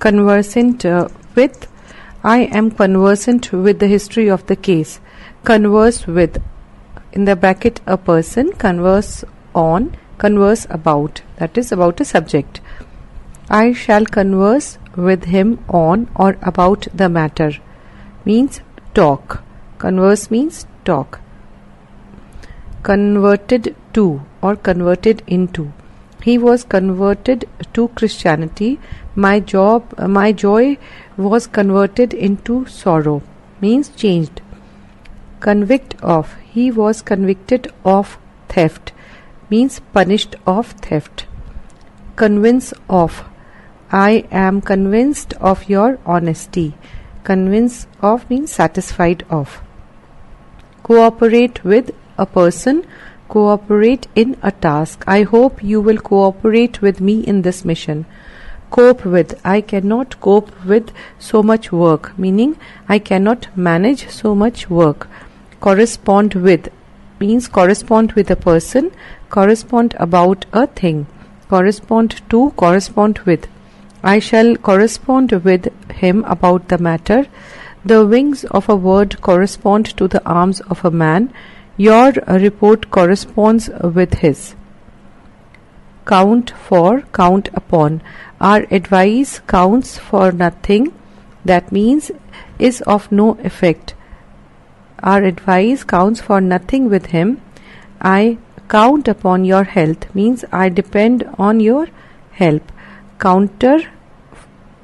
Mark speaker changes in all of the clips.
Speaker 1: Conversant with. I am conversant with the history of the case. Converse with, in the bracket, a person. Converse on, converse about, that is about a subject. I shall converse with him on or about the matter, means talk. Converse means talk. Converted to or converted into. He was converted to Christianity. My joy was converted into sorrow, means changed. Convict of. He was convicted of theft, means punished of theft. Convince of. I am convinced of your honesty. Convince of means satisfied of. Cooperate with, a person. Cooperate in a task. I hope you will cooperate with me in this mission. Cope with. I cannot cope with so much work, meaning I cannot manage so much work. Correspond with means correspond with a person. Correspond about a thing. Correspond to, correspond with. I shall correspond with him about the matter. The wings of a bird correspond to the arms of a man. Your report corresponds with his. Count for, count upon. Our advice counts for nothing. That means is of no effect. Our advice counts for nothing with him. I count upon your health means I depend on your help. Counter,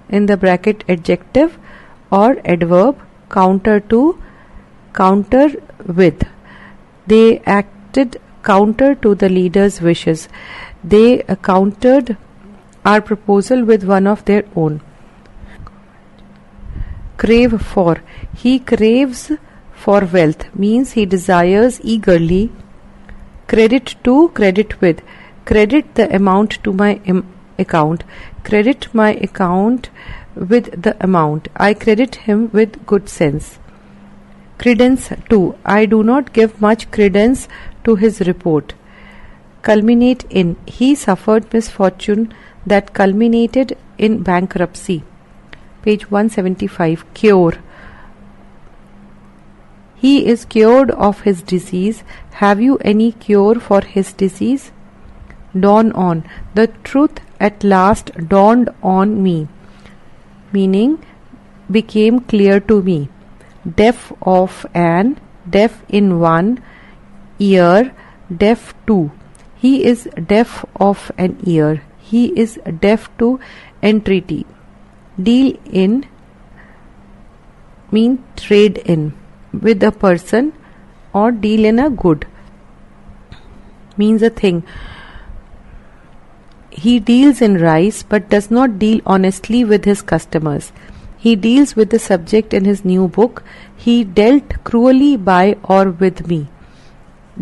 Speaker 1: in the bracket, adjective or adverb. Counter to, counter with. They acted counter to the leader's wishes. They countered our proposal with one of their own. Crave for. He craves for wealth means he desires eagerly. Credit to, credit with. Credit the amount to my account. Credit my account with the amount. I credit him with good sense. Credence to. I do not give much credence to his report. Culminate in. He suffered misfortune that culminated in bankruptcy. Page 175. Cure. He is cured of his disease. Have you any cure for his disease? Dawn on. The truth at last dawned on me, meaning became clear to me. Deaf of an, deaf in one, ear, deaf to. He is deaf of an ear. He is deaf to entreaty. Deal in mean trade in with a person, or deal in a good means a thing. He deals in rice but does not deal honestly with his customers. He deals with the subject in his new book. He dealt cruelly by or with me.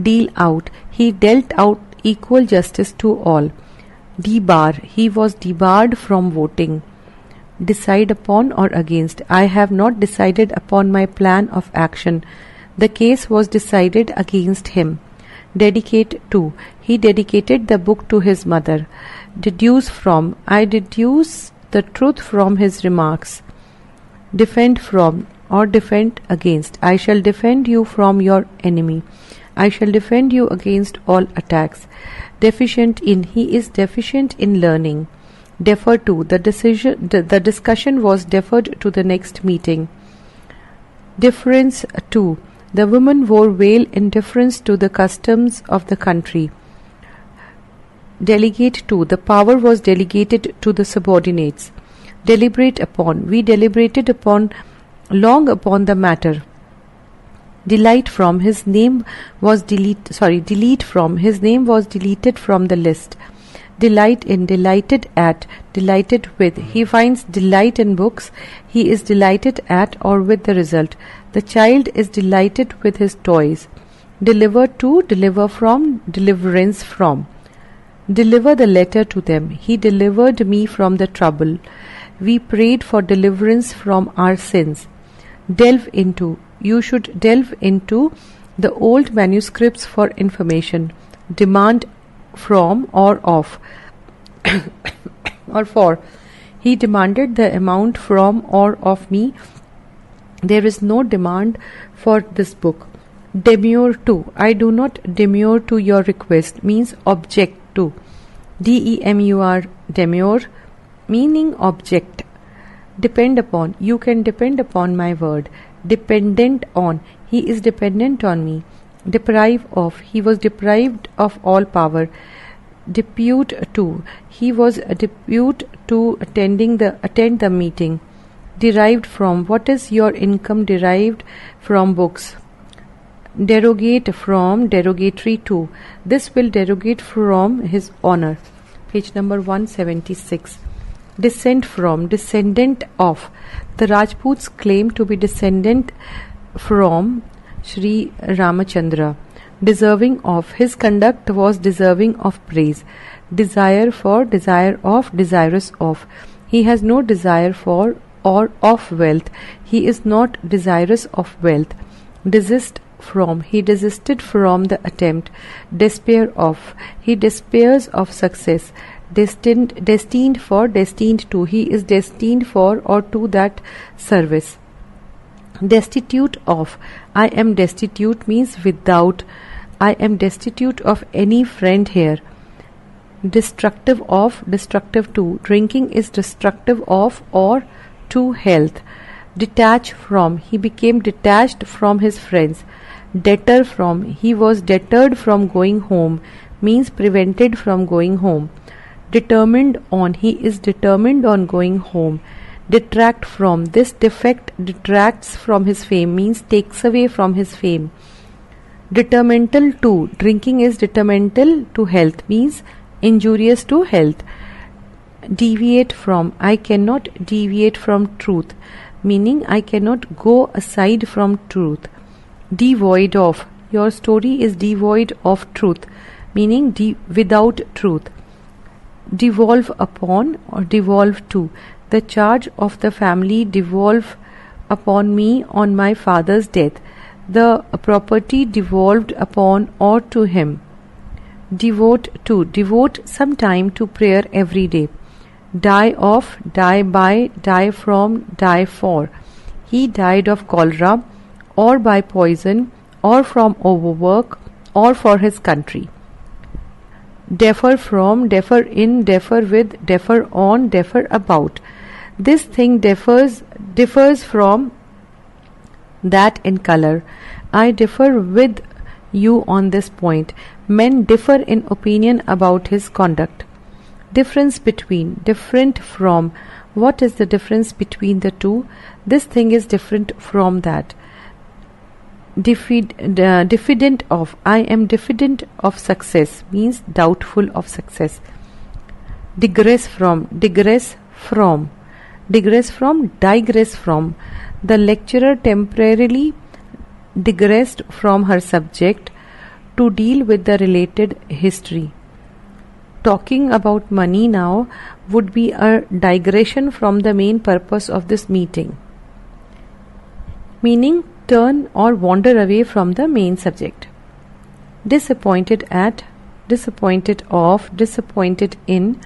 Speaker 1: Deal out. He dealt out equal justice to all. Debar. He was debarred from voting. Decide upon or against. I have not decided upon my plan of action. The case was decided against him. Dedicate to. He dedicated the book to his mother. Deduce from. I deduce the truth from his remarks. Defend from or defend against. I shall defend you from your enemy. I shall defend you against all attacks. Deficient in. He is deficient in learning. Defer to. The discussion was deferred to the next meeting. Difference to. The woman wore veil in deference to the customs of the country. Delegate to. The power was delegated to the subordinates. Deliberate upon. We deliberated upon long upon the matter. Delete from. His name was delete from. His name was deleted from the list. Delight in. Delighted at. Delighted with. He finds delight in books. He is delighted at or with the result. The child is delighted with his toys. Deliver to. Deliver from. Deliverance from. Deliver the letter to them. He delivered me from the trouble. We prayed for deliverance from our sins. Delve into. You should delve into the old manuscripts for information. Demand from or of or for. He demanded the amount from or of me. There is no demand for this book. Demur to. I do not demur to your request means object to. DEMUR, demur, meaning object. Depend upon. You can depend upon my word. Dependent on. He is dependent on me. Deprive of. He was deprived of all power. Depute to. He was a depute to attend the meeting. Derived from. What is your income derived from books? Derogate from, derogatory to. This will derogate from his honor. Page number 176. Descent from, descendant of. The Rajputs claim to be descendant from Sri Ramachandra. Deserving of. His conduct was deserving of praise. Desire for, desire of, desirous of. He has no desire for or of wealth. He is not desirous of wealth. Desist from. He desisted from the attempt. Despair of. He despairs of success. Destined for, destined to. He is destined for or to that service. Destitute of. I am destitute means without. I am destitute of any friend here. Destructive of, destructive to. Drinking is destructive of or to health. Detach from. He became detached from his friends. Deter from. He was deterred from going home means prevented from going home. Determined on. He is determined on going home. Detract from. This defect detracts from his fame means takes away from his fame. Detrimental to. Drinking is detrimental to health means injurious to health. Deviate from. I cannot deviate from truth meaning I cannot go aside from truth. Devoid of. Your story is devoid of truth meaning without truth. Devolve upon or devolve to. The charge of the family devolved upon me on my father's death. The property devolved upon or to him. Devote to. Devote some time to prayer every day. Die of, die by, die from, die for. He died of cholera or by poison or from overwork or for his country. Differ from, differ in, differ with, differ on, differ about. This thing differs from that in color. I differ with you on this point. Men differ in opinion about his conduct. Difference between, different from. What is the difference between the two? This thing is different from that. Diffident of. I am diffident of success means doubtful of success. Digress from, digress from. Digress from, digress from. The lecturer temporarily digressed from her subject to deal with the related history. Talking about money now would be a digression from the main purpose of this meeting, meaning turn or wander away from the main subject. Disappointed at, disappointed of, disappointed in,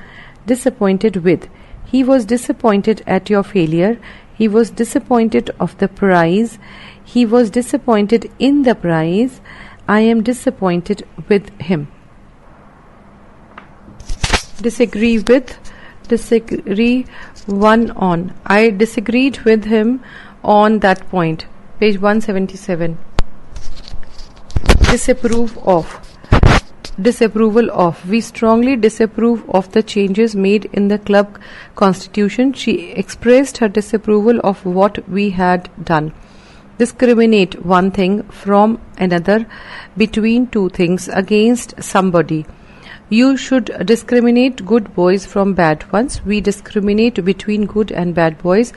Speaker 1: disappointed with. He was disappointed at your failure. He was disappointed of the prize. He was disappointed in the prize. I am disappointed with him. Disagree with, disagree one on. I disagreed with him on that point. Page 177. Disapprove of, disapproval of. We strongly disapprove of the changes made in the club constitution. She expressed her disapproval of what we had done. Discriminate one thing from another, between two things, against somebody. You should discriminate good boys from bad ones. We discriminate between good and bad boys.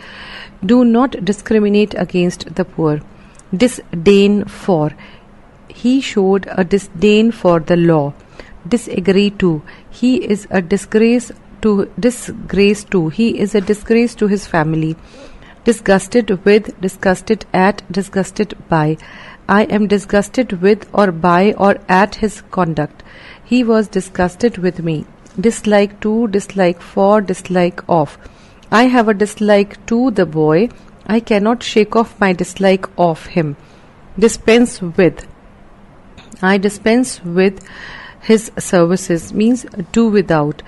Speaker 1: Do not discriminate against the poor. Disdain for. He showed a disdain for the law. Disagree to. He is a disgrace to. He is a disgrace to his family. Disgusted with, disgusted at, disgusted by. I am disgusted with or by or at his conduct. He was disgusted with me. Dislike to, dislike for, dislike of. I have a dislike to the boy. I cannot shake off my dislike of him. Dispense with. I dispense with his services means do without.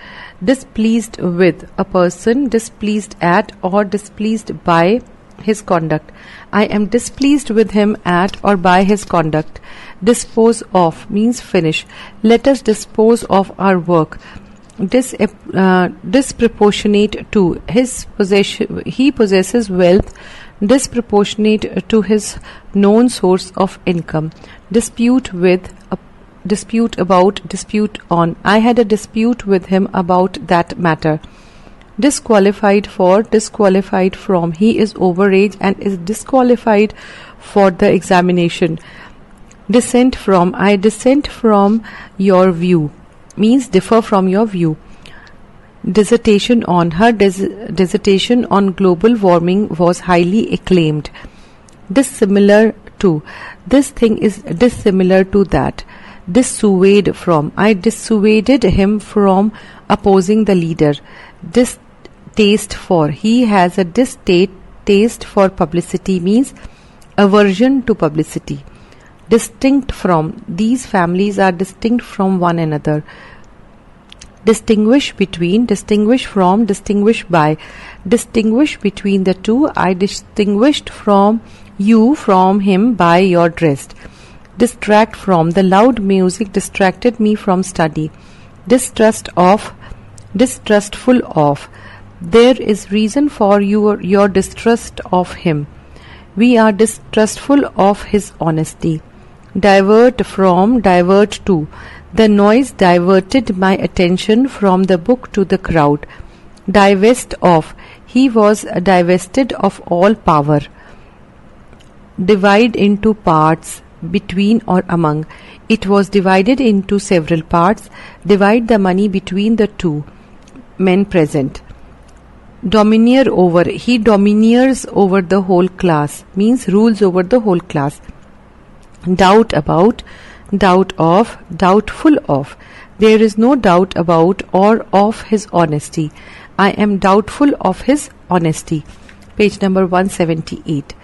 Speaker 1: Displeased with, a person displeased at or displeased by his conduct. I am displeased with him at or by his conduct. Dispose of means finish. Let us dispose of our work. Disproportionate to, he possesses wealth disproportionate to his known source of income. Dispute with, dispute about, dispute on. I had a dispute with him about that matter. Disqualified for, disqualified from. He is overage and is disqualified for the examination. Dissent from. I dissent from your view means differ from your view. Dissertation on. Her dissertation on global warming was highly acclaimed. Dissimilar to. This thing is dissimilar to that. Dissuade from. I dissuaded him from opposing the leader. Distaste for. He has a distaste for publicity means aversion to publicity. Distinct from. These families are distinct from one another. Distinguish between, distinguish from, distinguish by. Distinguish between the two. I distinguished from you from him by your dress. Distract from. The loud music distracted me from study. Distrust of, distrustful of. There is reason for your distrust of him. We are distrustful of his honesty. Divert from, divert to. The noise diverted my attention from the book to the crowd. Divest of. He was divested of all power. Divide into parts, between or among. It was divided into several parts. Divide the money between the two men present. Domineer over. He domineers over the whole class means rules over the whole class. Doubt about, doubt of, doubtful of. There is no doubt about or of his honesty. I am doubtful of his honesty. Page number 178.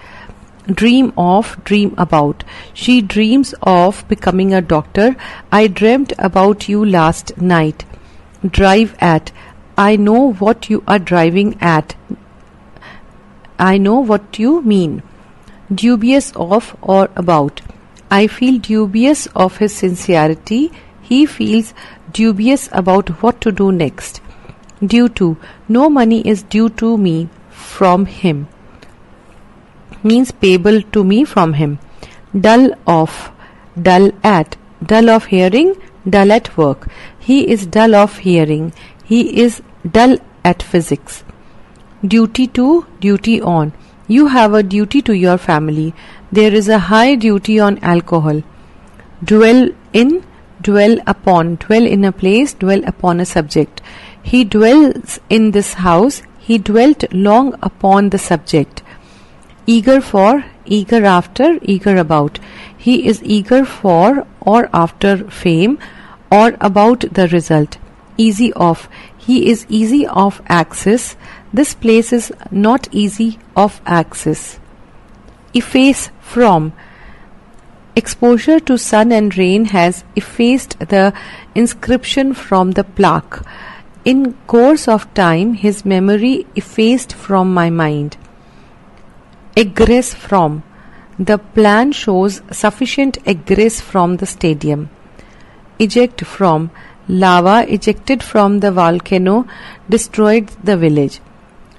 Speaker 1: Dream of, dream about. She dreams of becoming a doctor. I dreamt about you last night. Drive at. I know what you are driving at. I know what you mean. Dubious of or about. I feel dubious of his sincerity. He feels dubious about what to do next. Due to. No money is due to me from him. Means payable to me from him. Dull of, dull at. Dull of hearing, dull at work. He is dull of hearing. He is dull at physics. Duty to, duty on. You have a duty to your family. There is a high duty on alcohol. Dwell in, dwell upon. Dwell in a place, dwell upon a subject. He dwells in this house. He dwelt long upon the subject. Eager for, eager after, eager about. He is eager for or after fame or about the result. Easy of. He is easy of access. This place is not easy of access. Efface from. Exposure to sun and rain has effaced the inscription from the plaque. In course of time, his memory effaced from my mind. Egress from. The plan shows sufficient egress from the stadium. Eject from. Lava ejected from the volcano destroyed the village.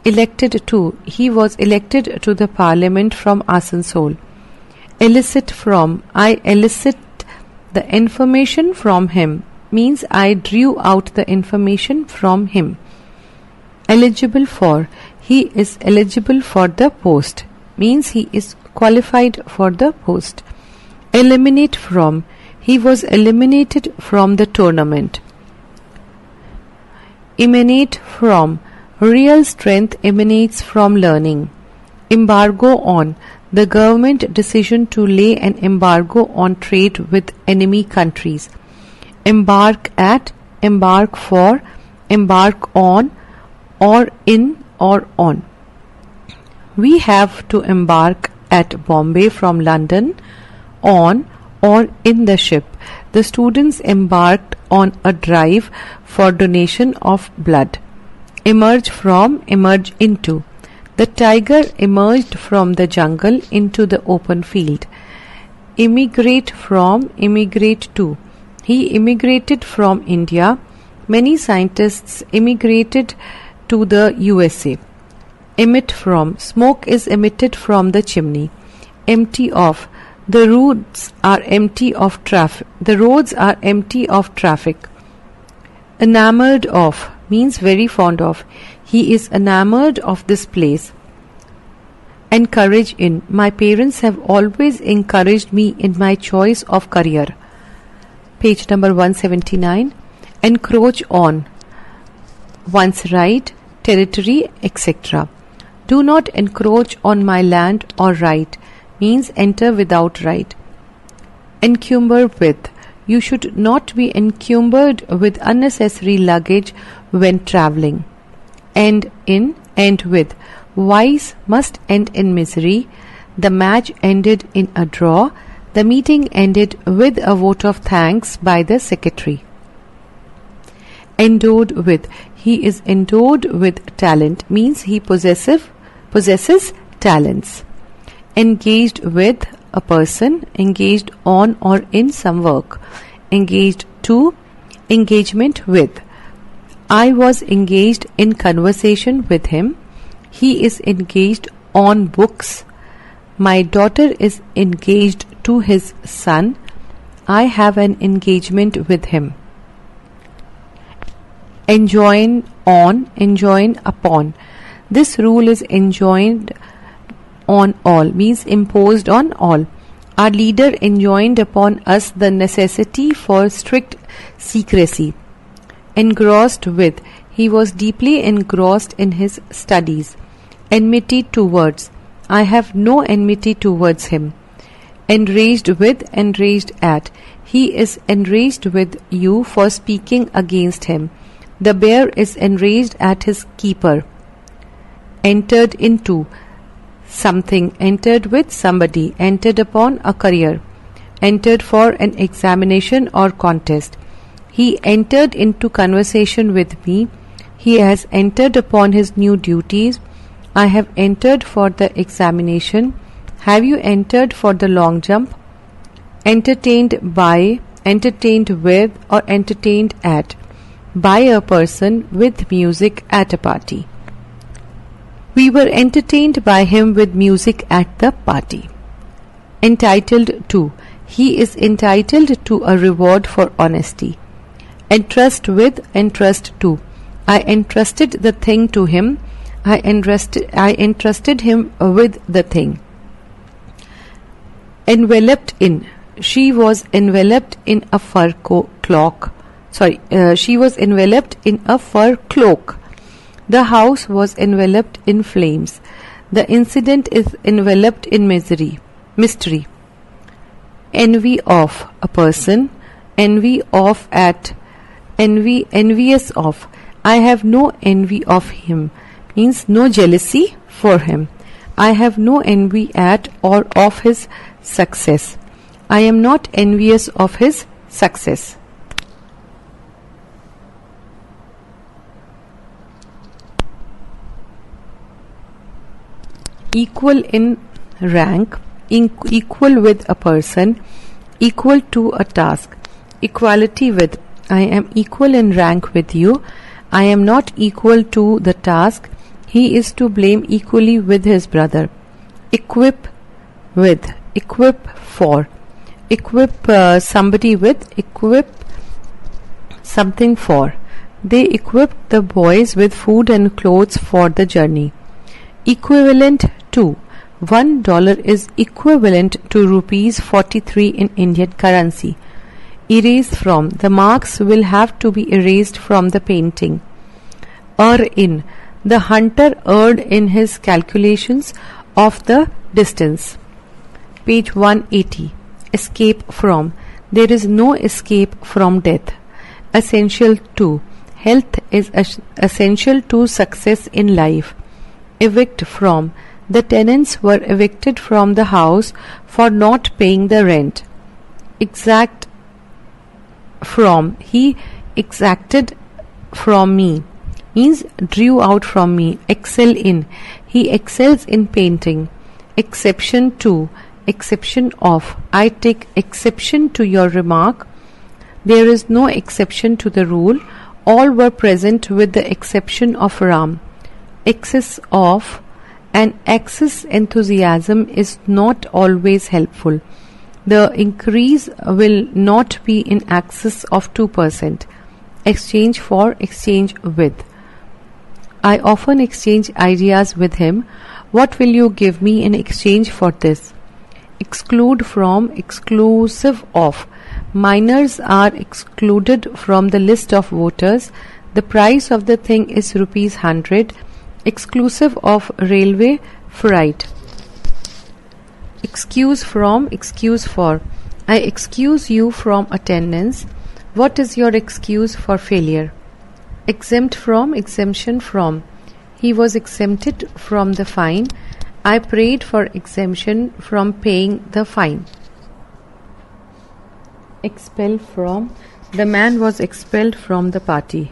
Speaker 1: Elected to. He was elected to the parliament from Asansol. Elicit from. I elicit the information from him. Means I drew out the information from him. Eligible for. He is eligible for the post. Means he is qualified for the post. Eliminate from. He was eliminated from the tournament. Emanate from. Real strength emanates from learning. Embargo on. The government decision to lay an embargo on trade with enemy countries. Embark at, embark for, embark on, or in or on. We have to embark at Bombay from London on or in the ship. The students embarked on a drive for donation of blood. Emerge from, emerge into. The tiger emerged from the jungle into the open field. Immigrate from, immigrate to. He immigrated from India. Many scientists immigrated to the USA. Emit from. Smoke is emitted from the chimney. Empty of. The roads are empty of traffic. The roads are empty of traffic. Enamored of means very fond of. He is enamored of this place. Encourage in. My parents have always encouraged me in my choice of career. Page number 179. Encroach on. One's right, territory, etc. Do not encroach on my land or right means enter without right. Encumber with. You should not be encumbered with unnecessary luggage when travelling. End in, end with. Wise must end in misery. The match ended in a draw. The meeting ended with a vote of thanks by the secretary. Endowed with. He is endowed with talent means he possesses talents. Engaged with. A person engaged on or in some work. Engaged to. Engagement with. I was engaged in conversation with him. He is engaged on books. My daughter is engaged to his son. I have an engagement with him. Enjoin on, enjoin upon. This rule is enjoined on all means imposed on all. Our leader enjoined upon us the necessity for strict secrecy. Engrossed with. He was deeply engrossed in his studies. Enmity towards. I have no enmity towards him. Enraged with, enraged at. He is enraged with you for speaking against him. The bear is enraged at his keeper. Entered into. Something. Entered with somebody. Entered upon a career. Entered for an examination or contest. He entered into conversation with me. He has entered upon his new duties. I have entered for the examination. Have you entered for the long jump? Entertained by, entertained with, or entertained at. By a person with music at a party. We were entertained by him with music at the party. Entitled to. He is entitled to a reward for honesty. Entrust with, entrust to. I entrusted the thing to him. I entrusted him with the thing. Enveloped in. She was enveloped in a fur cloak. She was enveloped in a fur cloak. The house was enveloped in flames. The incident is enveloped in mystery. Envy of. A person. Envy of at. Envious of. I have no envy of him means no jealousy for him. I have no envy at or of his success. I am not envious of his success. Equal in rank, equal with a person, equal to a task. Equality with. I am equal in rank with you. I am not equal to the task. He is to blame equally with his brother. Equip with. Equip for. Equip somebody with. Equip something for. They equipped the boys with food and clothes for the journey. Equivalent to. $1 is equivalent to rupees 43 in Indian currency. Erase from. The marks will have to be erased from the painting. Err in. The hunter erred in his calculations of the distance. Page 180. Escape from. There is no escape from death. Essential to. Health is essential to success in life. Evict from. The tenants were evicted from the house for not paying the rent. Exact from. He exacted from me, means drew out from me. Excel in. He excels in painting. Exception to. Exception of. I take exception to your remark. There is no exception to the rule. All were present with the exception of Ram. Excess of. An excess enthusiasm is not always helpful. The increase will not be in excess of 2%. Exchange for, exchange with. I often exchange ideas with him. What will you give me in exchange for this? Exclude from, exclusive of. Minors are excluded from the list of voters. The price of the thing is ₹100, exclusive of railway freight. Excuse from, excuse for. I excuse you from attendance. What is your excuse for failure? Exempt from, exemption from. He was exempted from the fine. I prayed for exemption from paying the fine. Expel from. The man was expelled from the party.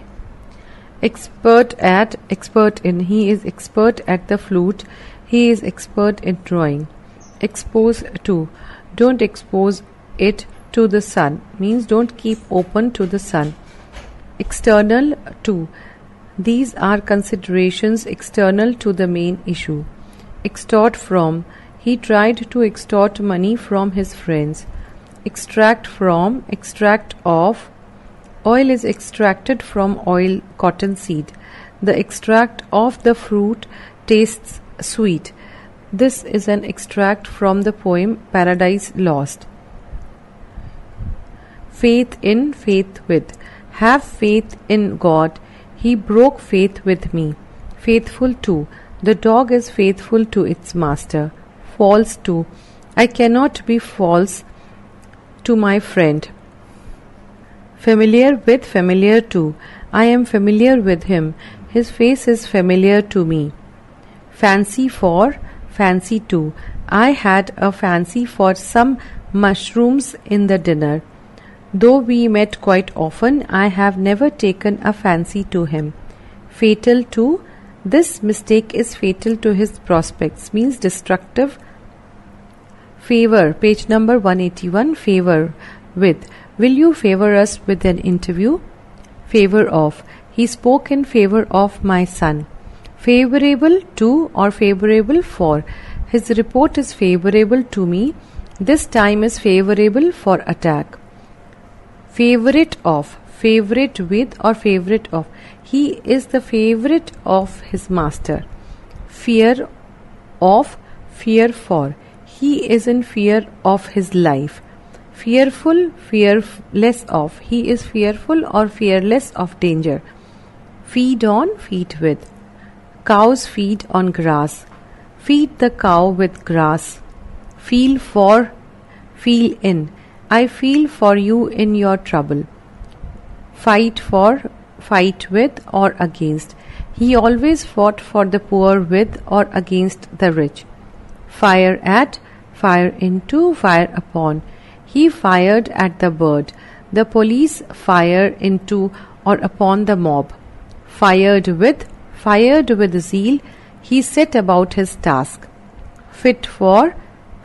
Speaker 1: Expert at, expert in. He is expert at the flute. He is expert in drawing. Expose to. Don't expose it to the sun, means don't keep open to the sun. External to. These are considerations external to the main issue. Extort from. He tried to extort money from his friends. Extract from, extract of. Oil is extracted from oil cotton seed. The extract of the fruit tastes sweet. This is an extract from the poem Paradise Lost. Faith in, faith with. Have faith in God. He broke faith with me. Faithful to. The dog is faithful to its master. False to. I cannot be false to my friend. Familiar with, familiar to. I am familiar with him. His face is familiar to me. Fancy for, fancy to. I had a fancy for some mushrooms in the dinner. Though we met quite often, I have never taken a fancy to him. Fatal to. This mistake is fatal to his prospects, means destructive. Favor, page number 181. Favor with. Will you favor us with an interview? Favor of. He spoke in favor of my son. Favorable to or favorable for. His report is favorable to me. This time is favorable for attack. Favorite of. Favorite with or favorite of. He is the favorite of his master. Fear of, fear for. He is in fear of his life. Fearful, fearless of. He is fearful or fearless of danger. Feed on, feed with. Cows feed on grass. Feed the cow with grass. Feel for, feel in. I feel for you in your trouble. Fight for, fight with or against. He always fought for the poor with or against the rich. Fire at, fire into, fire upon. He fired at the bird. The police fire into or upon the mob. Fired with zeal. He set about his task. Fit for,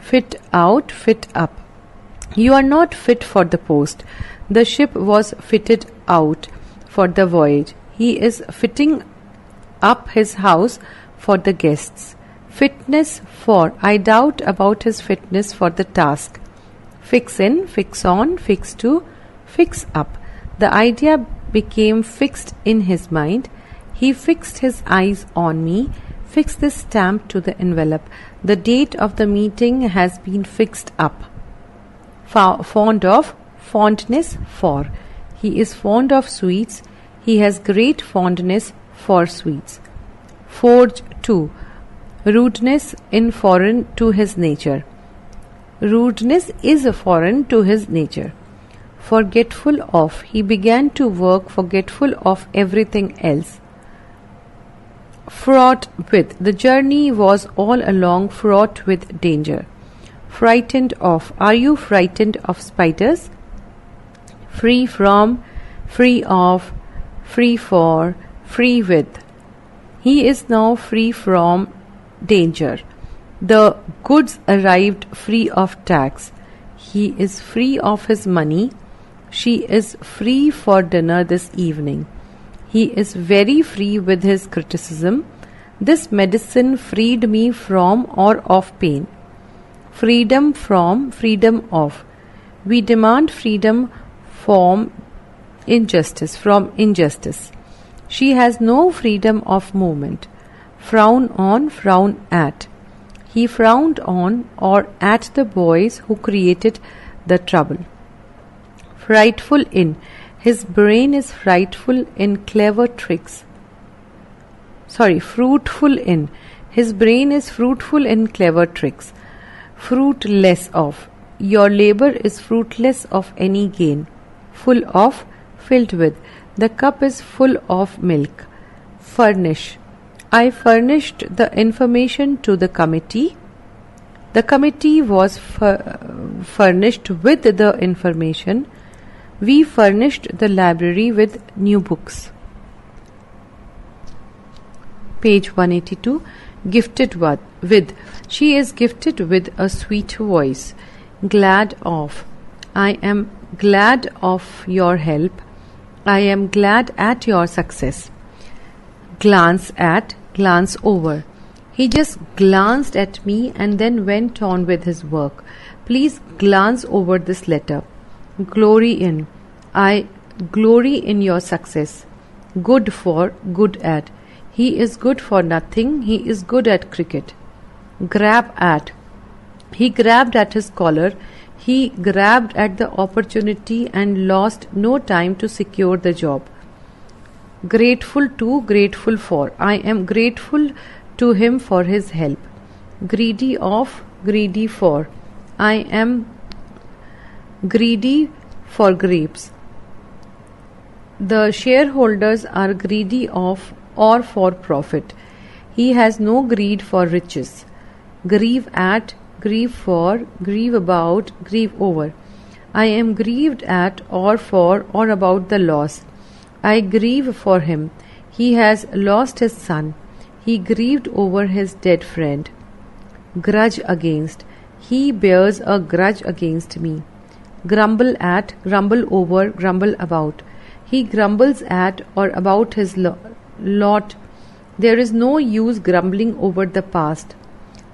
Speaker 1: fit out, fit up. You are not fit for the post. The ship was fitted out for the voyage. He is fitting up his house for the guests. Fitness for. I doubt about his fitness for the task. Fix in, fix on, fix to, fix up. The idea became fixed in his mind. He fixed his eyes on me. Fix this stamp to the envelope. The date of the meeting has been fixed up. Fond of, fondness for. He is fond of sweets. He has great fondness for sweets. Forge to. Rudeness in foreign to his nature. Rudeness is foreign to his nature. Forgetful of. He began to work forgetful of everything else. Fraught with. The journey was all along fraught with danger. Frightened of. Are you frightened of spiders? Free from, free of, free for, free with. He is now free from danger. The goods arrived free of tax. He is free of his money. She is free for dinner this evening. He is very free with his criticism. This medicine freed me from or of pain. Freedom from, freedom of. We demand freedom from injustice. She has no freedom of movement. Frown on, frown at. He frowned on or at the boys who created the trouble. Frightful in. His brain is frightful in clever tricks. Fruitful in. His brain is fruitful in clever tricks. Fruitless of. Your labor is fruitless of any gain. Full of, filled with. The cup is full of milk. Furnish. I furnished the information to the committee. The committee was furnished with the information. We furnished the library with new books. Page 182. Gifted with. She is gifted with a sweet voice. Glad of. I am glad of your help. I am glad at your success. Glance at, glance over. He just glanced at me and then went on with his work. Please glance over this letter. Glory in. I glory in your success. Good for, good at. He is good for nothing. He is good at cricket. Grab at. He grabbed at his collar. He grabbed at the opportunity and lost no time to secure the job. Grateful to, grateful for. I am grateful to him for his help. Greedy of, greedy for. I am greedy for grapes. The shareholders are greedy of or for profit. He has no greed for riches. Grieve at, grieve for, grieve about, grieve over. I am grieved at or for or about the loss. I grieve for him. He has lost his son. He grieved over his dead friend. Grudge against. He bears a grudge against me. Grumble at, grumble over, grumble about. He grumbles at or about his lot. There is no use grumbling over the past.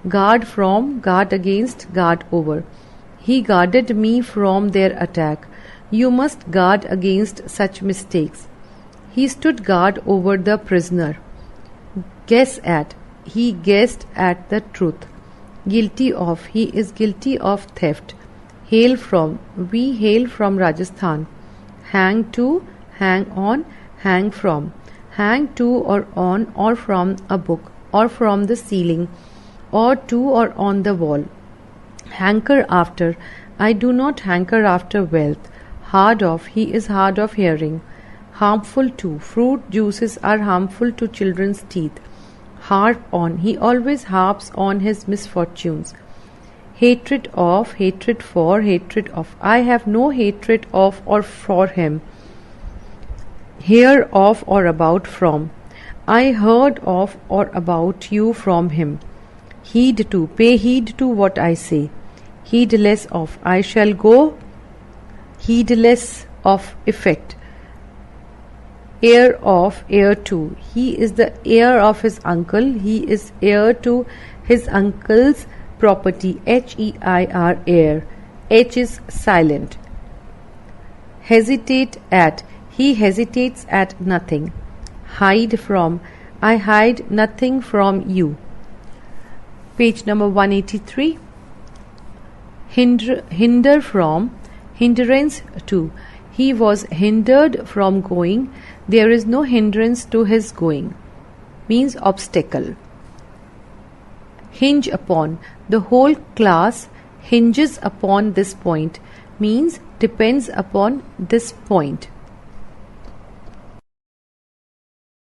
Speaker 1: Guard from, guard against, guard over. He guarded me from their attack. You must guard against such mistakes. He stood guard over the prisoner. Guess at. He guessed at the truth. Guilty of. He is guilty of theft. Hail from. We hail from Rajasthan. Hang to, hang on, hang from. Hang to or on or from a book or from the ceiling or to or on the wall. Hanker after. I do not hanker after wealth. Hard of. He is hard of hearing. Harmful to. Fruit juices are harmful to children's teeth. Harp on. He always harps on his misfortunes. Hatred of, hatred for, hatred of. I have no hatred of or for him. Hear of or about from. I heard of or about you from him. Heed to. Pay heed to what I say. Heedless of. I shall go heedless of effect. Heir of, heir to. He is the heir of his uncle. He is heir to his uncle's property. H-E-I-R, heir. H is silent. Hesitate at. He hesitates at nothing. Hide from. I hide nothing from you. Page number 183. Hinder from. Hindrance to. He was hindered from going. There is no hindrance to his going. Means obstacle. Hinge upon. The whole class hinges upon this point. Means depends upon this point.